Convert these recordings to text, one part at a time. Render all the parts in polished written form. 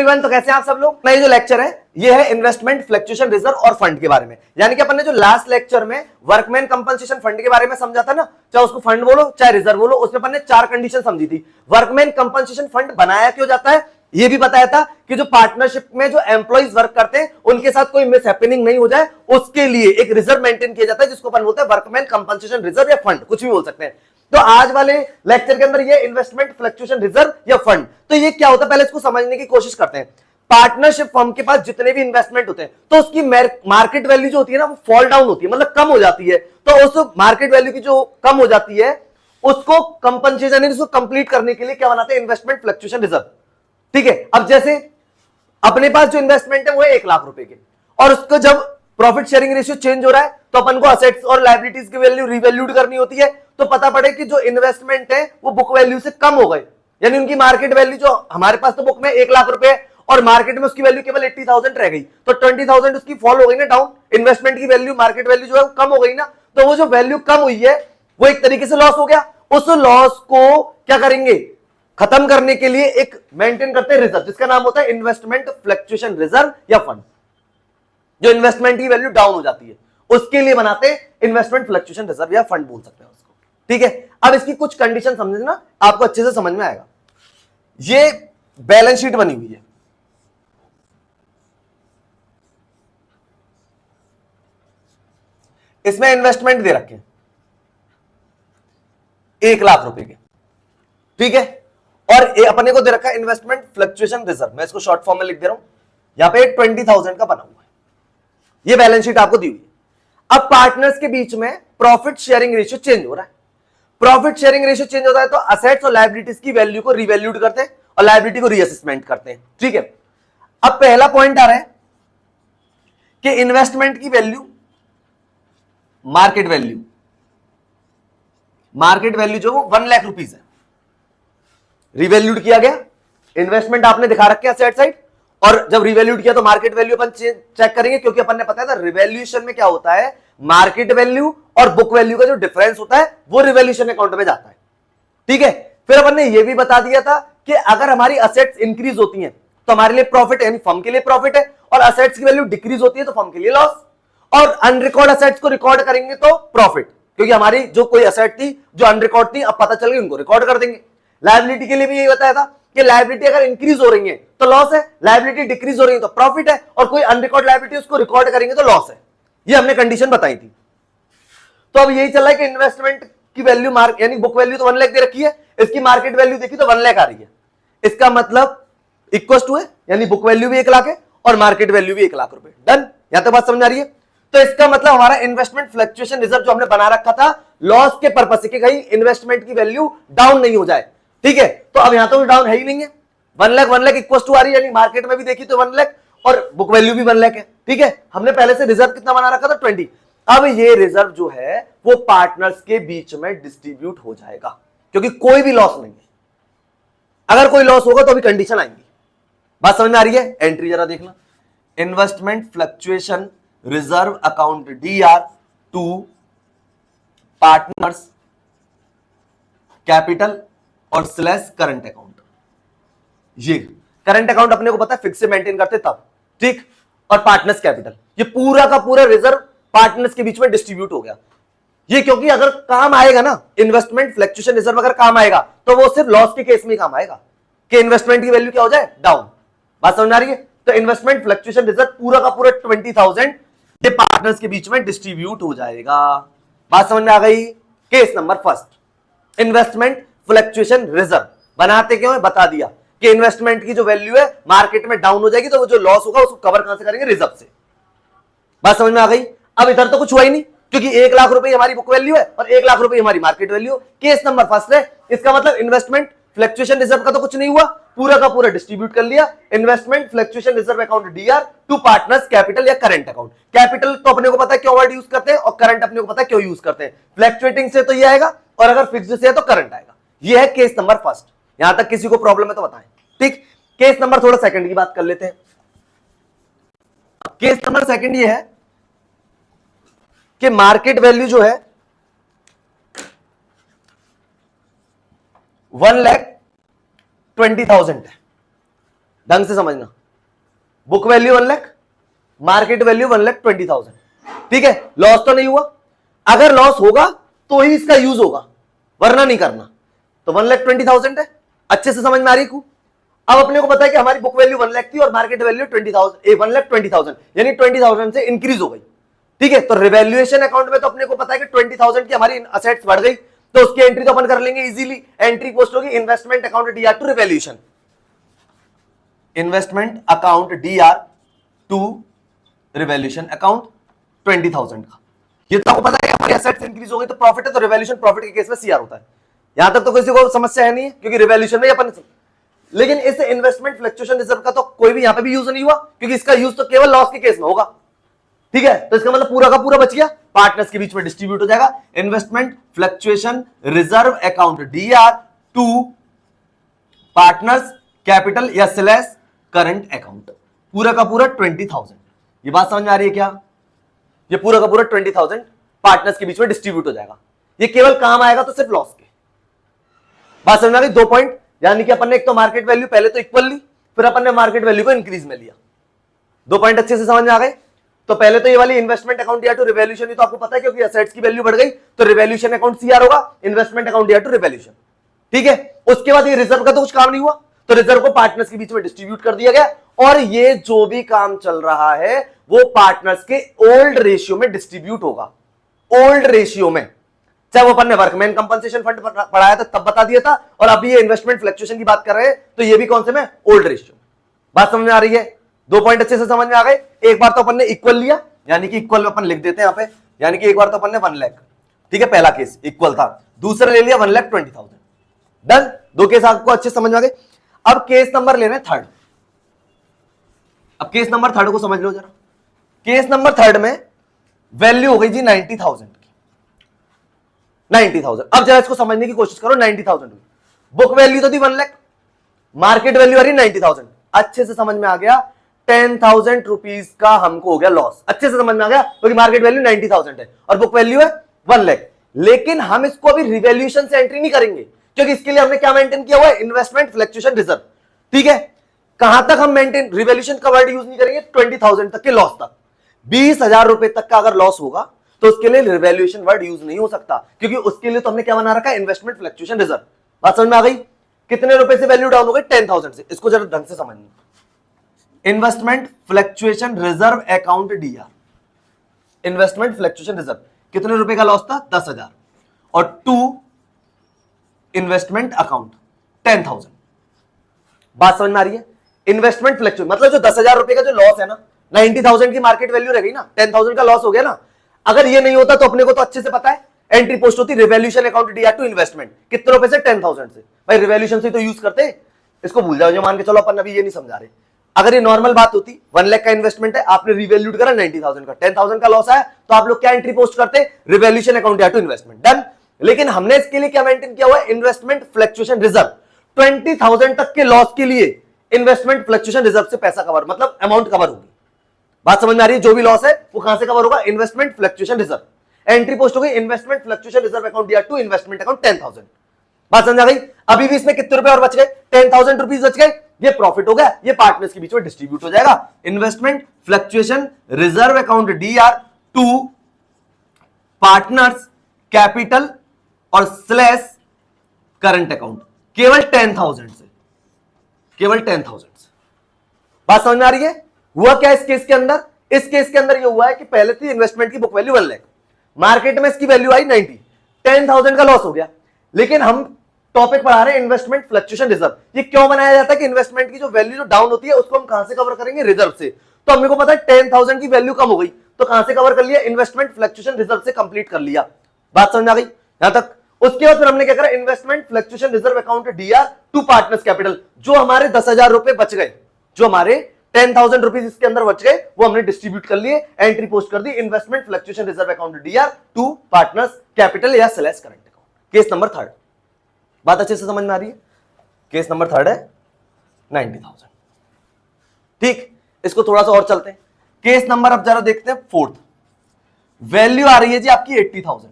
Everyone, तो कैसे हैं आप सब लोग। ये जो लेक्चर है ये है इन्वेस्टमेंट, फ्लक्चुएशन रिजर्व और फंड के बारे में। यानी कि अपन ने जो लास्ट लेक्चर में वर्कमैन कंपनसेशन फंड के बारे में समझा था ना, चाहे उसको फंड बोलो चाहे रिजर्व बोलो, उसमें अपन ने 4 कंडीशन समझी थी। वर्कमैन कंपनसेशन फंड बनाया क्यों जाता है ये भी बताया था कि जो पार्टनरशिप में जो एम्प्लॉइज वर्क करते हैं उनके साथ कोई मिस हैपनिंग नहीं हो जाए, उसके लिए एक रिजर्व मेंटेन किया जाता है जिसको अपन बोलते हैं वर्कमैन कंपनसेशन रिजर्व या फंड, कुछ भी बोल सकते हैं। तो आज वाले लेक्चर के अंदर ये इन्वेस्टमेंट, फ्लक्चुएशन रिजर्व या फंड, तो ये क्या होता है पहले इसको समझने की कोशिश करते हैं। पार्टनरशिप फर्म के पास जितने भी इन्वेस्टमेंट होते हैं तो उसकी मार्केट वैल्यू जो होती है ना वो फॉल डाउन होती है, मतलब कम हो जाती है। तो उस मार्केट वैल्यू की जो कम हो जाती है उसको कंपनसेशन, उसको कंप्लीट करने के लिए क्या बनाते हैं, इन्वेस्टमेंट फ्लक्चुएशन रिजर्व। ठीक है, अब जैसे अपने पास जो इन्वेस्टमेंट है वो है 1 लाख रुपए के, और उसको जब प्रॉफिट शेयरिंग रेशियो चेंज हो रहा है तो अपन को असेट्स और लायबिलिटीज की वैल्यू रिवैल्यूड करनी होती है। तो पता पड़े कि जो इन्वेस्टमेंट है वो बुक वैल्यू से कम हो गए, यानी उनकी मार्केट वैल्यू जो हमारे पास तो बुक में 1 लाख रुपए है और मार्केट में उसकी वैल्यू केवल 80,000 रह गई, तो 20,000 उसकी फॉल हो गई ना डाउन। इन्वेस्टमेंट की वैल्यू, मार्केट वैल्यू जो है वो कम हो गई ना, तो वो जो वैल्यू कम हुई है वो एक तरीके से लॉस हो गया। उस लॉस को क्या करेंगे, खत्म करने के लिए एक मेंटेन करते हैं रिजर्व, जिसका नाम होता है इन्वेस्टमेंट फ्लक्चुएशन रिजर्व या फंड। जो इन्वेस्टमेंट की वैल्यू डाउन हो जाती है उसके लिए बनाते हैं इन्वेस्टमेंट फ्लक्चुएशन रिजर्व या फंड बोल सकते हैं उसको। ठीक है, अब इसकी कुछ कंडीशन समझना, आपको अच्छे से समझ में आएगा। ये बैलेंस शीट बनी हुई है, इसमें इन्वेस्टमेंट दे रखे हैं 1 लाख रुपए के। ठीक है, और अपने को दे रखा है इन्वेस्टमेंट फ्लक्चुएशन रिजर्व, मैं इसको शॉर्ट फॉर्म में लिख दे रहा हूं, यहां पे 20,000 का बना हुआ है। ये बैलेंस शीट आपको दी हुई है। अब पार्टनर्स के बीच में प्रॉफिट शेयरिंग रेशियो चेंज हो रहा है। प्रॉफिट शेयरिंग रेशियो चेंज होता है तो असेट्स और लायबिलिटीज की वैल्यू को रिवैल्यूड करते हैं और लायबिलिटी को रीअसेसमेंट करते हैं। ठीक है, अब पहला पॉइंट आ रहा है कि इन्वेस्टमेंट की value, market value, market value जो 1 लाख रुपीज है, रिवैल्यूड किया गया। इन्वेस्टमेंट आपने दिखा रखे असेट साइड, और जब रिवैल्यूड किया तो मार्केट वैल्यू अपन चेक करेंगे, क्योंकि अपन ने पता था रिवैल्यूएशन में क्या होता है, मार्केट वैल्यू और बुक वैल्यू का जो डिफरेंस होता है वो रिवैल्यूएशन अकाउंट में जाता है। ठीक है, फिर अपन ने ये भी बता दिया था कि अगर हमारी असेट्स इंक्रीज होती हैं तो हमारे लिए प्रॉफिट है, यानी फर्म के लिए प्रॉफिट है, और असेट्स की वैल्यू डिक्रीज होती है तो फर्म के लिए लॉस। और अनरिकॉर्ड असेट्स को रिकॉर्ड करेंगे तो प्रॉफिट, क्योंकि हमारी जो कोई असेट थी जो अनरिकॉर्ड थी अब पता चल गई, उनको रिकॉर्ड कर देंगे। लायबिलिटी के लिए भी यही बताया था कि लायबिलिटी अगर इंक्रीज हो रही है तो लॉस है, लायबिलिटी डिक्रीज हो रही है तो प्रॉफिट है, और कोई अनरिकॉर्ड लायबिलिटी उसको रिकॉर्ड करेंगे तो लॉस है। ये हमने कंडीशन बताई थी। तो अब यही चल रहा है कि इन्वेस्टमेंट की वैल्यू यानी बुक वैल्यू तो 1 लाख दे रखी है, इसकी मार्केट वैल्यू देखी तो 1 लाख आ रही है। इसका मतलब इक्वल टू है, यानी बुक वैल्यू भी 1 लाख है और मार्केट वैल्यू भी 1 लाख रुपए। डन, यहां तक बात समझ आ रही है। तो इसका मतलब हमारा इन्वेस्टमेंट फ्लक्चुएशन रिजर्व जो हमने बना रखा था लॉस के पर्पस से, कि कहीं इन्वेस्टमेंट की वैल्यू डाउन नहीं हो जाए। ठीक है, तो अब यहां तो डाउन है ही नहीं है, 1 लाख इक्वल टू आ रही है, यानी मार्केट में भी देखी तो 1 लाख और बुक वैल्यू भी 1 लाख है। ठीक है, हमने पहले से रिजर्व कितना बना रखा था, 20। अब ये रिजर्व जो है वो पार्टनर्स के बीच में डिस्ट्रीब्यूट हो जाएगा, क्योंकि कोई भी लॉस नहीं है। अगर कोई लॉस होगा तो अभी कंडीशन आएंगी। बात समझ में आ रही है। एंट्री जरा देखना, investment fluctuation reserve account DR to partners capital और स्लैश करंट अकाउंट। ये करंट अकाउंट अपने को पता है फिक्स से मेंटेन करते तब, ठीक, और पार्टनर्स कैपिटल, ये पूरा का पूरा रिजर्व पार्टनर्स के बीच में डिस्ट्रीब्यूट हो गया। ये क्योंकि अगर काम आएगा ना, इन्वेस्टमेंट फ्लक्चुएशन रिजर्व अगर काम आएगा तो वो सिर्फ लॉस के केस में काम आएगा कि इन्वेस्टमेंट की वैल्यू क्या हो जाए, डाउन। बात समझ आ रही है। तो इन्वेस्टमेंट फ्लक्चुएशन रिजर्व पूरा का पूरा 20,000 ये पार्टनर्स के बीच में डिस्ट्रीब्यूट हो जाएगा। बात समझ में आ गई। Case number first, investment fluctuation reserve बनाते क्यों है, बता दिया कि इन्वेस्टमेंट की जो वैल्यू है मार्केट में डाउन हो जाएगी तो वो जो लॉस होगा उसको कवर कहां से करेंगे, रिजर्व से। बात समझ में आ गई। अब इधर तो कुछ हुआ ही नहीं, क्योंकि 1 लाख रुपए हमारी बुक वैल्यू है और 1 लाख रुपए हमारी market value. Case number first है, इसका मतलब इन्वेस्टमेंट फ्लक्चुएशन रिजर्व का तो कुछ नहीं हुआ, पूरा का पूरा डिस्ट्रीब्यूट कर लिया। Investment fluctuation reserve account DR to partners capital या करंट अकाउंट। कैपिटल तो अपने को पता है क्यों वर्ड यूज करते हैं, और करंट अपने को पता है क्यों यूज करते हैं। फ्लक्चुएटिंग से तो ये आएगा, और अगर फिक्स्ड से है तो करंट आएगा। ये है केस नंबर फर्स्ट। यहां तक किसी को प्रॉब्लम है तो बताएं। ठीक, केस नंबर थोड़ा सेकंड की बात कर लेते हैं। केस नंबर सेकंड ये है कि मार्केट वैल्यू जो है 1,20,000 है। ढंग से समझना, book value 1 lakh, market value 1,20,000, ठीक है। लॉस तो नहीं हुआ, अगर लॉस होगा तो ही इसका यूज होगा, वरना नहीं करना। तो 1,20,000 है, अच्छे से समझ में आ रही है। अब अपने को पता है कि हमारी बुक वैल्यू 1 लाख थी और मार्केट वैल्यू 1,20,000, यानी 20,000 से इंक्रीज हो गई, ठीक है। तो रिवैल्यूएशन अकाउंट में तो अपने को पता है कि 20,000 की हमारी असेट्स बढ़ गई, तो उसकी एंट्री तो अपन कर लेंगे इजीली। एंट्री पोस्ट होगी investment account DR to revaluation, investment account DR to revaluation account 20,000 का। ये तो आपको पता है कि हमारी एसेट्स इंक्रीज हो गई तो प्रॉफिट है, तो रिवैल्यूएशन प्रॉफिट के केस में सीआर होता है। यहां तक तो किसी को समस्या है नहीं, क्योंकि रिवैल्यूएशन में अपन, लेकिन इस इन्वेस्टमेंट फ्लक्चुएशन रिजर्व का तो कोई भी यहां पे भी यूज नहीं हुआ, क्योंकि इसका यूज तो केवल लॉस के केस में होगा, ठीक है। तो इसका मतलब पूरा का पूरा बच गया, पार्टनर्स के बीच में डिस्ट्रीब्यूट हो जाएगा। Investment fluctuation reserve account DR to partners capital या स्लैश करंट अकाउंट, पूरा का पूरा 20,000। ये बात समझ में आ रही है क्या? ये पूरा का पूरा 20,000 पार्टनर्स के बीच में डिस्ट्रीब्यूट हो जाएगा। ये केवल काम आएगा तो सिर्फ लॉस के। बात समझ में आ गई? 2 पॉइंट, यानी कि अपन ने एक तो मार्केट वैल्यू पहले तो इक्वल ली, फिर अपन ने मार्केट वैल्यू को इंक्रीज में लिया। 2 पॉइंट अच्छे से समझ में आ गए। तो पहले तो ये वाली इन्वेस्टमेंट अकाउंट या टू रिवैल्यूएशन, तो आपको पता है क्योंकि एसेट्स की वैल्यू बढ़ गई तो रिवैल्यूएशन अकाउंट सीआर होगा, इन्वेस्टमेंट अकाउंट या टू रिवैल्यूएशन, ठीक है। उसके बाद ये रिजर्व का तो कुछ काम नहीं हुआ, तो रिजर्व को पार्टनर्स के बीच में डिस्ट्रीब्यूट कर दिया गया, और ये जो भी काम चल रहा है वो पार्टनर्स के ओल्ड रेशियो में डिस्ट्रीब्यूट होगा। ओल्ड रेशियो में, चाहे वो अपन ने वर्कमैन कंपनसेशन फंड पढ़ाया था तब बता दिया था, और अभी ये इन्वेस्टमेंट फ्लक्चुएशन की बात कर रहे हैं, तो ये भी कौन से में? Old ratio. बात समझ में आ रही है? 2 पॉइंट अच्छे से समझ में आ गए। एक बार तो अपन ने इक्वल लिया, यानी कि इक्वल अपन लिख देते हैं यहां पे, यानी कि एक बार तो अपन ने 1 लाख, ठीक है, पहला केस इक्वल था, दूसरा ले लिया 1,20,000, डन। 2 केस आपको अच्छे समझ में आ गए। अब केस नंबर लेना है थर्ड। अब केस नंबर थर्ड को समझ लो जरा। केस नंबर थर्ड में वैल्यू हो गई जी 90,000 की, 90,000। अब जरा इसको समझने की कोशिश करो। 90,000 बुक वैल्यू तो थी 1 लाख, मार्केट वैल्यू आ रही 90,000। अच्छे से समझ में आ गया, 10,000 रुपीज का हमको हो गया लॉस। अच्छे से समझ में आ गया, क्योंकि मार्केट वैल्यू 90,000 है और बुक वैल्यू है 1 लाख। लेकिन हम इसको अभी रिवैल्यूएशन से एंट्री नहीं करेंगे, क्योंकि इसके लिए हमने क्या मेंटेन किया हुआ है? इन्वेस्टमेंट फ्लक्चुएशन रिजर्व, ठीक है। कहां तक हम मेंटेन, रिवैल्यूएशन का वर्ड यूज नहीं करेंगे, 20,000 तक के लॉस तक। 20,000 रुपए तक का अगर लॉस होगा तो उसके लिए रिवैल्यूएशन वर्ड यूज नहीं हो सकता, क्योंकि उसके लिए तो हमने क्या बना रखा है? Investment fluctuation reserve. बात समझ में आ गई? कितने रुपए से वैल्यू डाउन हो गई? 10,000 से। इसको जरा ढंग से समझना। Investment fluctuation reserve account D R, investment fluctuation reserve कितने रुपए का लॉस था? 10,000, और टू इन्वेस्टमेंट अकाउंट 10,000। बात समझ में आ रही है? इन्वेस्टमेंट फ्लक्चुएशन मतलब जो 10,000 रुपए का जो लॉस है ना, 90,000 की मार्केट वैल्यू रह गई ना, 10,000 का लॉस हो गया ना। अगर ये नहीं होता तो अपने को तो अच्छे से पता है, एंट्री पोस्ट होती revaluation account DR to investment, कितने रुपए से? 10,000 से। भाई रिवैल्यूएशन से तो यूज करते, इसको भूल जाओ, जो मान के चलो अपन अभी ये नहीं समझा रहे। अगर ये नॉर्मल बात होती, 1 लाख का इन्वेस्टमेंट है, आपने रिवैल्यूड करा 90,000 का, 10,000 का लॉस आया, तो आप लोग क्या एंट्री पोस्ट करते? Revaluation account DR to investment, done. लेकिन हमने इसके लिए क्या मेंटेन किया हुआ है? Investment fluctuation reserve. 20,000 तक के लॉस के लिए इन्वेस्टमेंट फ्लक्चुएशन रिजर्व से पैसा कवर, मतलब अमाउंट कवर होगी। बात समझ में आ रही है? जो भी लॉस है वो कहां से कवर होगा? Investment fluctuation reserve. Entry post हो गई investment fluctuation reserve account DR to investment account 10,000। बात समझ आ गई? अभी भी इसमें कितने रुपए और बच गए? 10,000 रुपीज बच गए। ये प्रॉफिट हो गया, ये पार्टनर्स के बीच में डिस्ट्रीब्यूट हो जाएगा। Investment fluctuation reserve account DR to partners capital और स्लैश करंट अकाउंट, केवल 10,000 से, केवल 10,000 से। बात समझ में आ रही है? हुआ क्या इस केस के अंदर? इस केस के अंदर ये हुआ है कि पहले थी इन्वेस्टमेंट की बुक वैल्यू 1 लाख, मार्केट में इसकी वैल्यू आई 90, 10,000 का लॉस हो गया। लेकिन हम टॉपिक पढ़ा रहे हैं इन्वेस्टमेंट फ्लक्चुएशन रिजर्व। ये क्यों बनाया जाता है कि इन्वेस्टमेंट की जो वैल्यू जो डाउन होती है उसको हम कहां से कवर करेंगे? रिजर्व से। तो हमको पता है 10,000 की वैल्यू कम हो गई, तो कहां से कवर कर लिया? इन्वेस्टमेंट फ्लक्चुएशन रिजर्व से कंप्लीट कर लिया। बात समझ आ गई यहां तक? उसके बाद फिर हमने क्या करा? Investment fluctuation reserve account DR to partners capital, जो हमारे 10,000 रुपए बच गए, जो हमारे 10,000 रुपीज इसके अंदर बच गए, वो हमने डिस्ट्रीब्यूट कर लिए, एंट्री पोस्ट कर दी investment fluctuation reserve account DR to partners capital या slash current account. Case number third. बात अच्छे से समझ में आ रही है? केस नंबर थर्ड है 90,000। ठीक, इसको थोड़ा सा और चलते हैं। केस नंबर अब जरा देखते हैं फोर्थ। वैल्यू आ रही है जी आपकी 80,000।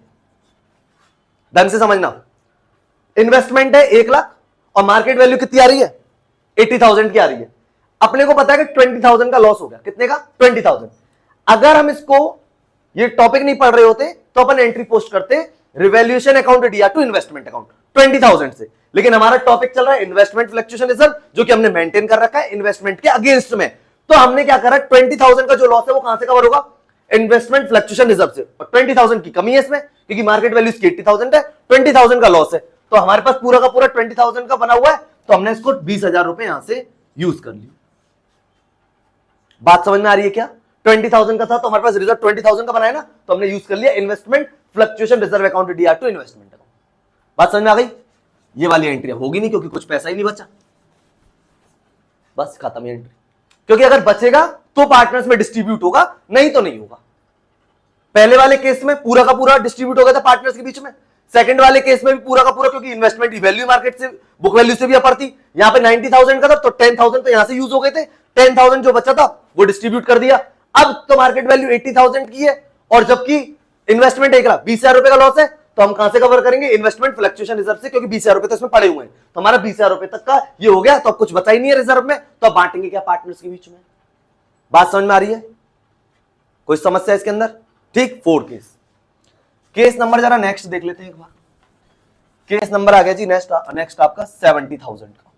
ढंग से समझना, इन्वेस्टमेंट है 1 लाख और मार्केट वैल्यू कितनी आ रही है? 80,000 की आ रही है। अपने को पता है कि 20,000 का लॉस हो गया, कितने का 20,000। अगर हम इसको ये टॉपिक नहीं पढ़ रहे होते तो अपन एंट्री पोस्ट करते रिवैल्यूएशन अकाउंट दिया टू इन्वेस्टमेंट अकाउंट 20,000 से, लेकिन हमारा टॉपिक चल रहा है इन्वेस्टमेंट फ्लक्चुएशन रिजर्व, जो कि हमने मेंटेन कर रखा है इन्वेस्टमेंट के अगेंस्ट में। तो हमने क्या करा, 20,000 का जो लॉस है वो कहां से कवर होगा, इन्वेस्टमेंट फ्लक्चुएशन रिजर्व से। और 20,000 की कमी है इसमें, क्योंकि मार्केट वैल्यू इसकी 80,000 है, 20,000 का लॉस है, तो हमारे पास पूरा का पूरा 20,000 का बना हुआ है, तो हमने इसको 20,000 रुपए यहां से यूज कर लिया। बात समझ में आ रही है क्या? 20,000 का था तो हमारे पास रिजर्व 20,000 का बनाया ना, तो हमने यूज कर लिया investment fluctuation reserve account DR to investment account. बात समझ में आ गई? ये वाली एंट्री होगी नहीं क्योंकि कुछ पैसा ही नहीं बचा, बस खत्म एंट्री। क्योंकि अगर बचेगा तो पार्टनर्स में डिस्ट्रीब्यूट होगा, नहीं तो नहीं होगा। पहले वाले केस में पूरा का पूरा डिस्ट्रीब्यूट हो गया था पार्टनर्स के बीच में, सेकंड वाले केस में भी पूरा का पूरा, क्योंकि इन्वेस्टमेंट की वैल्यू मार्केट से बुक वैल्यू से भी अपर थी। यहां पे 90,000 का था तो 10,000 तो यहां से यूज हो गए थे, 10,000 जो बचा था वो डिस्ट्रीब्यूट कर दिया। अब तो मार्केट वैल्यू 80,000 की है और जबकि इन्वेस्टमेंट 1,00,000, 20,000 रुपए का लॉस है, तो हम कहां से कवर करेंगे, इन्वेस्टमेंट फ्लक्चुएशन रिजर्व से, क्योंकि 20,000 रुपए तो इसमें पड़े हुए हैं, तो हमारा 20,000 रुपए तक का ये हो गया। तो अब कुछ बचा ही नहीं है रिजर्व में, तो अब बांटेंगे क्या पार्टनर्स के बीच में। बात समझ में आ रही है? कोई समस्या इसके अंदर? ठीक। 4 केस नंबर जरा नेक्स्ट देख लेते हैं एक बार। केस नंबर आ गया जी नेक्स्ट आपका 70,000 का।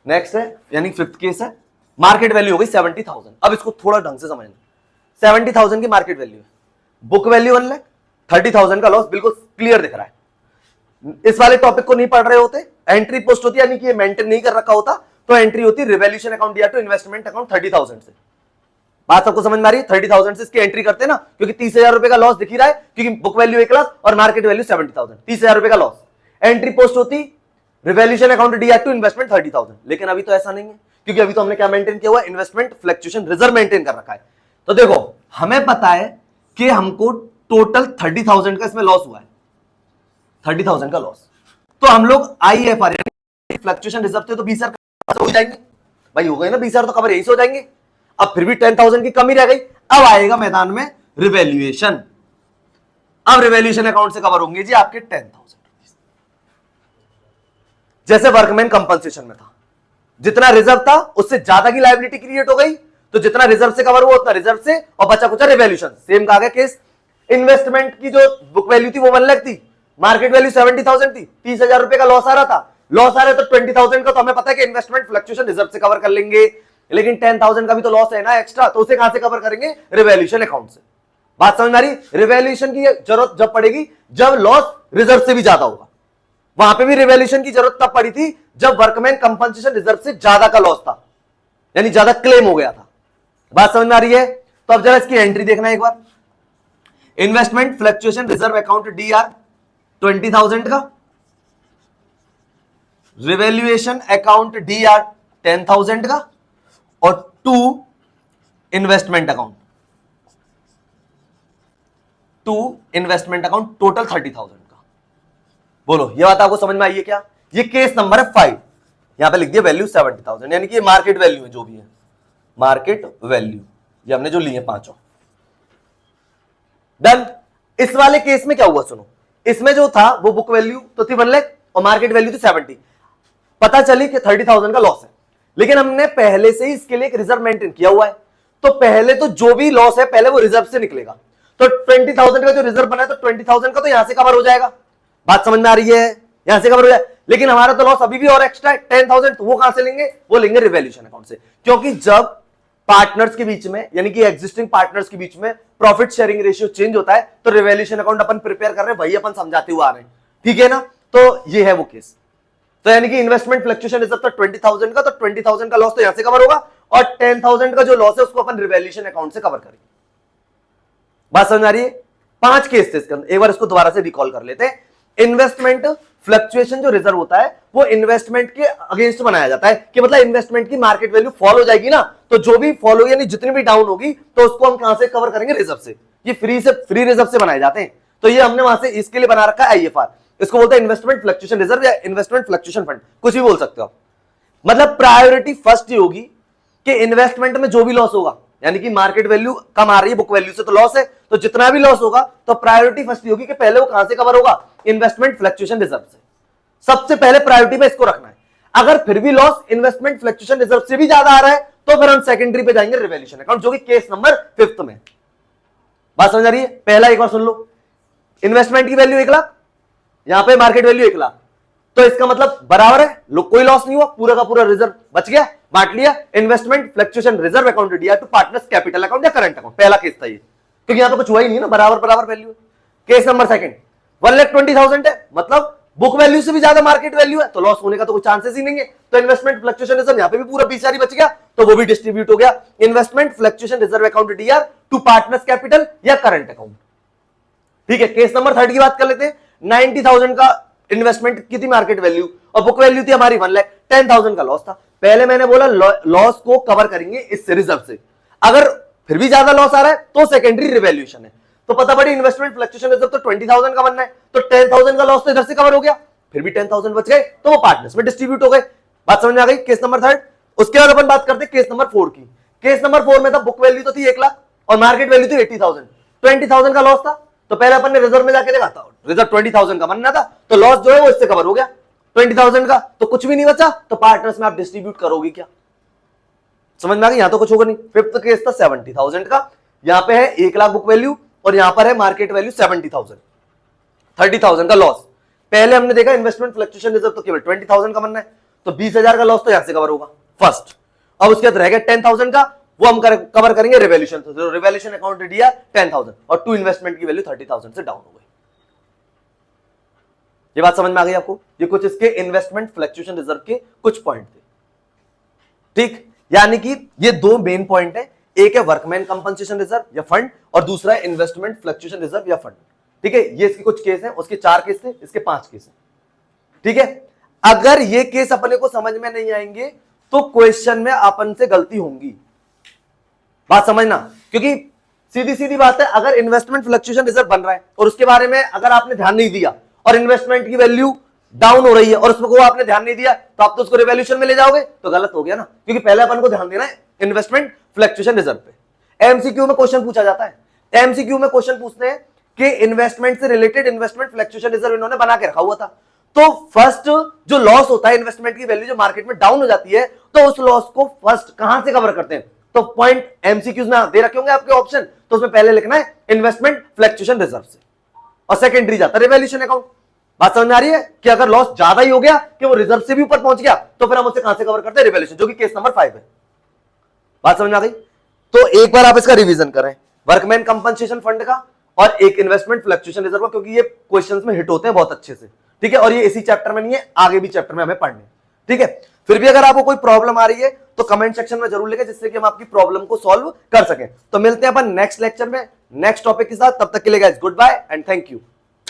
नेक्स्ट है यानी 5th केस है, मार्केट वैल्यू हो गई 70,000। अब इसको थोड़ा ढंग से समझना, 70,000 की मार्केट वैल्यू है, बुक वैल्यू 1 लाख, 30,000 का लॉस, बिल्कुल क्लियर दिख रहा है। इस वाले टॉपिक को नहीं पढ़ रहे होते, एंट्री पोस्ट होती है, यानी कि ये मेंटेन नहीं कर रखा होता, तो एंट्री होती है रिवैल्यूएशन अकाउंट दिया टू इन्वेस्टमेंट अकाउंट 30,000 से। बात सबको समझ में आ रही है? 30,000 से इसकी एंट्री करते हैं ना, क्योंकि 30,000 रुपए का लॉस दिख ही रहा है, क्योंकि बुक वैल्यू 1,00,000 और मार्केट वैल्यू 70,000, 30,000 रुपए का लॉस। एंट्री पोस्ट होती रिवैल्यूएशन अकाउंट दिया टू इन्वेस्टमेंट 30,000, लेकिन अभी तो ऐसा नहीं है, क्योंकि अभी तो हमने क्या मेंटेन किया हुआ है, इन्वेस्टमेंट फ्लक्चुएशन रिजर्व मेंटेन कर रखा है। तो देखो हमें पता है कि हमको टोटल 30,000 का इसमें लॉस हुआ है, 30,000 का लॉस। तो हम लोग आईएफआर फ्लक्चुएशन रिजर्व थे तो 20,000 हो जाएंगे भाई, हो गए ना 20,000 तो कवर यही से हो जाएंगे। अब फिर भी 10,000 की कमी रह गई, अब आएगा मैदान में रिवैल्यूएशन। अब रिवैल्यूएशन अकाउंट से कवर होंगे जी आपके 10,000। जैसे वर्कमैन कंपनसेशन में था, जितना रिजर्व था उससे ज्यादा की लायबिलिटी क्रिएट हो गई, तो जितना रिजर्व से कवर हुआ उतना रिजर्व से, और बचा कुचा रिवैल्यूएशन। सेम कहा गया केस, इन्वेस्टमेंट की जो बुक वैल्यू थी वो 1 लाख थी, मार्केट वैल्यू 70,000 थी, 30,000 रुपए का लॉस आ रहा था, लॉस आ रहा है तो 20,000 का तो हमें पता है कि इन्वेस्टमेंट फ्लक्चुएशन रिजर्व से कवर कर लेंगे, लेकिन 10,000 का भी तो लॉस है ना एक्स्ट्रा, तो उसे कहां से कवर करेंगे, रिवैल्यूएशन अकाउंट से। बात समझ में आ रही? रिवैल्यूएशन की जरूरत जब पड़ेगी जब लॉस रिजर्व से भी ज्यादा होगा। वहां पे भी रिवैल्यूएशन की जरूरत तब पड़ी थी जब वर्कमैन कंपनसेशन रिजर्व से ज्यादा का लॉस था, यानी ज्यादा क्लेम हो गया था। बात समझ में आ रही है? तो अब जरा इसकी एंट्री देखना एक बार। Investment fluctuation reserve account DR 20,000 का, रिवैल्यूएशन अकाउंट डीआर 10,000 का, और 2 इन्वेस्टमेंट अकाउंट टोटल 30,000 का। बोलो ये बात आपको समझ में आई है क्या? ये केस नंबर है 5, यहां पे लिख दिया वैल्यू 70,000, यानी कि ये मार्केट वैल्यू है, जो भी है मार्केट वैल्यू, ये हमने जो लिए पांचों। डन। इस वाले केस में क्या हुआ सुनो, इसमें जो था वो बुक वैल्यू तो थी 1 लाख और मार्केट वैल्यू थी 70। पता चली कि 30,000 का लॉस है, लेकिन हमने पहले से ही इसके लिए एक रिजर्व मेंटेन किया हुआ है, तो पहले तो जो भी लॉस है पहले वो रिजर्व से निकलेगा। तो 20,000 का जो रिजर्व बना है तो 20,000 का तो यहां से कवर हो जाएगा। बात समझ में आ रही है? यहां से कवर हो जाए, लेकिन हमारा तो लॉस अभी भी और एक्स्ट्रा है 10,000, तो वो कहां से लेंगे, वो लेंगे रिवैल्यूएशन अकाउंट से। क्योंकि जब पार्टनर्स के बीच में यानी कि एग्जिस्टिंग पार्टनर्स के बीच में प्रॉफिट शेयरिंग रेशियो चेंज होता है, तो रिवैल्यूएशन अकाउंट अपन प्रिपेयर कर रहे हैं, वही अपन समझाते हुए आ रहे हैं, ठीक है ना। तो ये है वो केस। तो यानी कि इन्वेस्टमेंट फ्लक्चुएशन रिजर्व था 20,000 का, तो 20,000 का लॉस तो यहां से कवर होगा, और 10,000 का जो लॉस है उसको अपन रिवैल्यूएशन अकाउंट से कवर करेंगे। बात समझ आ रही है? 5 केस थे इसके अंदर, एक बार इसको दोबारा से रिकॉल कर लेते हैं। इन्वेस्टमेंट फ्लक्चुएशन जो रिजर्व होता है वो इन्वेस्टमेंट के अगेंस्ट बनाया जाता है, कि मतलब इन्वेस्टमेंट की मार्केट वैल्यू फॉल हो जाएगी ना, तो जो भी फॉल होगी यानी जितनी भी डाउन होगी तो उसको हम कहां से कवर करेंगे, रिजर्व से। ये फ्री रिजर्व से बनाए जाते हैं, तो ये हमने वहां से इसके लिए बना रखा है आईएफआर। इसको बोलते हैं इन्वेस्टमेंट फ्लक्चुएशन रिजर्व या इन्वेस्टमेंट फ्लक्चुएशन फंड, कुछ भी बोल सकते हो आप। मतलब प्रायोरिटी फर्स्ट ही होगी कि इन्वेस्टमेंट में जो भी लॉस होगा, यानी कि मार्केट वैल्यू कम आ रही है बुक वैल्यू से तो लॉस है, तो जितना भी लॉस होगा तो प्रायोरिटी फर्स्ट ही होगी कि पहले वो कहां से कवर होगा, इन्वेस्टमेंट फ्लक्चुएशन रिजर्व से। सबसे पहले प्रायोरिटी में इसको रखना है। अगर फिर भी लॉस इन्वेस्टमेंट फ्लक्चुएशन रिजर्व से भी ज्यादा आ रहा है तो फिर हम सेकेंडरी पे जाएंगे रिवैल्यूएशन अकाउंट, जो कि केस नंबर 5 में। बात समझ आ रही है? पहला एक बार सुन लो, इन्वेस्टमेंट की वैल्यू 1 लाख, यहां पे मार्केट वैल्यू 1 लाख, तो इसका मतलब बराबर है, कोई लॉस नहीं हुआ, पूरा का पूरा रिजर्व बच गया, बांट लिया। इन्वेस्टमेंट फ्लक्चुएशन रिजर्व अकाउंट दिया टू पार्टनर्स कैपिटल अकाउंट या करंट अकाउंट, पहला केस था ये, क्योंकि यहां तो कुछ हुआ ही नहीं ना, बराबर बराबर वैल्यू है। केस नंबर सेकंड, 1,20,000 है, मतलब बुक वैल्यू से भी ज्यादा मार्केट वैल्यू है, तो लॉस होने का तो कोई चांसेस ही नहीं है। तो इन्वेस्टमेंट फ्लक्चुएशन रिजर्व यहां पे भी पूरा 20,000 बच गया, तो वो भी डिस्ट्रीब्यूट हो गया। Investment fluctuation reserve account DR to partners capital या करंट अकाउंट। ठीक है, केस नंबर 3 की बात कर लेते हैं। 90,000 का इन्वेस्टमेंट की थी मार्केट वैल्यू और बुक वैल्यू थी हमारी 1 लाख, 10,000 का लॉस था। पहले मैंने बोला लॉस को कवर करेंगे इस रिजर्व से, अगर फिर भी ज्यादा लॉस आ रहा है तो सेकेंडरी रिवैल्यूएशन है। तो पता पड़ी इन्वेस्टमेंट फ्लक्चुएशन रिजर्व तो 20,000 का बनना है, तो 10,000 का लॉस तो इधर से कवर हो गया, फिर भी 10,000 बच गए, तो वो पार्टनर्स में डिस्ट्रीब्यूट हो गए। बात समझ में आ गई? Case number 3। उसके बाद अपन बात करते हैं केस नंबर 4 की। केस नंबर 4 में था बुक वैल्यू तो थी 1 लाख और मार्केट वैल्यू थी 80,000, 20,000 का लॉस था। तो पहले अपन ने रिजर्व में जाके देखा था, रिजर्व 20,000 का बनना था, तो लॉस जो है वो इससे कवर हो गया 20,000 का, तो कुछ भी नहीं बचा, तो पार्टनर्स में आप डिस्ट्रीब्यूट करोगे क्या? समझ में आ गई? यहां तो कुछ होगा नहीं। फिफ्थ केस था 70,000 का, यहां पे है 1 लाख बुक वैल्यू और यहां पर है मार्केट वैल्यू 70,000, 30,000 का लॉस। पहले हमने देखा इन्वेस्टमेंट फ्लक्चुएशन रिजर्व तो केवल 20,000 का बनना है, तो 20,000 का लॉस तो यहां से कवर होगा फर्स्ट। अब उसके बाद रह गया 10,000 का, वो हम कवर करेंगे रिवैल्यूएशन, तो रिवैल्यूएशन अकाउंट दिया 10,000 और टू इन्वेस्टमेंट की वैल्यू 30,000 से डाउन हो गई। ये बात समझ में आ गई आपको? ये कुछ इसके इन्वेस्टमेंट फ्लक्चुएशन रिजर्व के कुछ पॉइंट थे। ठीक, यानी कि ये दो मेन पॉइंट है, एक है वर्कमैन कंपनसेशन रिजर्व या फंड और दूसरा है इन्वेस्टमेंट फ्लक्चुएशन रिजर्व या फंड। ठीक है, ये इसके कुछ केस हैं, उसके 4 केस थे, इसके 5 केस हैं। ठीक है, अगर ये केस अपने को समझ में नहीं आएंगे तो क्वेश्चन में अपन से गलती होंगी, बात समझना। क्योंकि सीधी सीधी बात है, अगर इन्वेस्टमेंट फ्लक्चुएशन रिजर्व बन रहा है और उसके बारे में अगर आपने ध्यान नहीं दिया और इन्वेस्टमेंट की वैल्यू डाउन हो रही है और उसको आपने ध्यान नहीं दिया, तो आप तो उसको रिवैल्यूएशन में ले जाओगे, तो गलत हो गया ना। क्योंकि पहले अपन को ध्यान देना है इन्वेस्टमेंट फ्लक्चुएशन रिजर्व पे। एमसीक्यू में क्वेश्चन पूछा जाता है, एमसीक्यू में क्वेश्चन पूछते हैं कि इन्वेस्टमेंट से रिलेटेड इन्वेस्टमेंट फ्लक्चुएशन रिजर्व इन्होंने बना के रखा हुआ था, तो फर्स्ट जो लॉस होता है इन्वेस्टमेंट की वैल्यू जो मार्केट में डाउन हो जाती है, तो उस लॉस को फर्स्ट कहां से कवर करते हैं? तो पॉइंट एमसीक्यूज में दे रखे होंगे आपके ऑप्शन, तो उसमें पहले लिखना है इन्वेस्टमेंट फ्लक्चुएशन रिजर्व से और सेकेंडरी जाता है रिवैल्यूएशन अकाउंट। बात समझ में आ रही है कि अगर लॉस ज्यादा ही हो गया कि वो रिजर्व से भी ऊपर पहुंच गया, तो फिर हम उसे कहां से कवर करते हैं? रिवैल्यूएशन, जो कि केस नंबर 5 है। बात समझ में आ गई? तो एक बार आप इसका रिवीजन करें, वर्कमैन कंपनसेशन फंड का और एक इन्वेस्टमेंट फ्लक्चुएशन रिजर्व का, क्योंकि ये क्वेश्चंस में हिट होते हैं बहुत अच्छे से। ठीक है, और ये इसी चैप्टर में नहीं है, आगे भी चैप्टर में हमें पढ़ने। ठीक है, फिर भी अगर आपको कोई प्रॉब्लम आ रही है तो कमेंट सेक्शन में जरूर लिखें, जिससे कि हम आपकी प्रॉब्लम को सॉल्व कर सकें। तो मिलते हैं अपन नेक्स्ट लेक्चर में नेक्स्ट टॉपिक के साथ, तब तक के लिए guys good bye and thank you.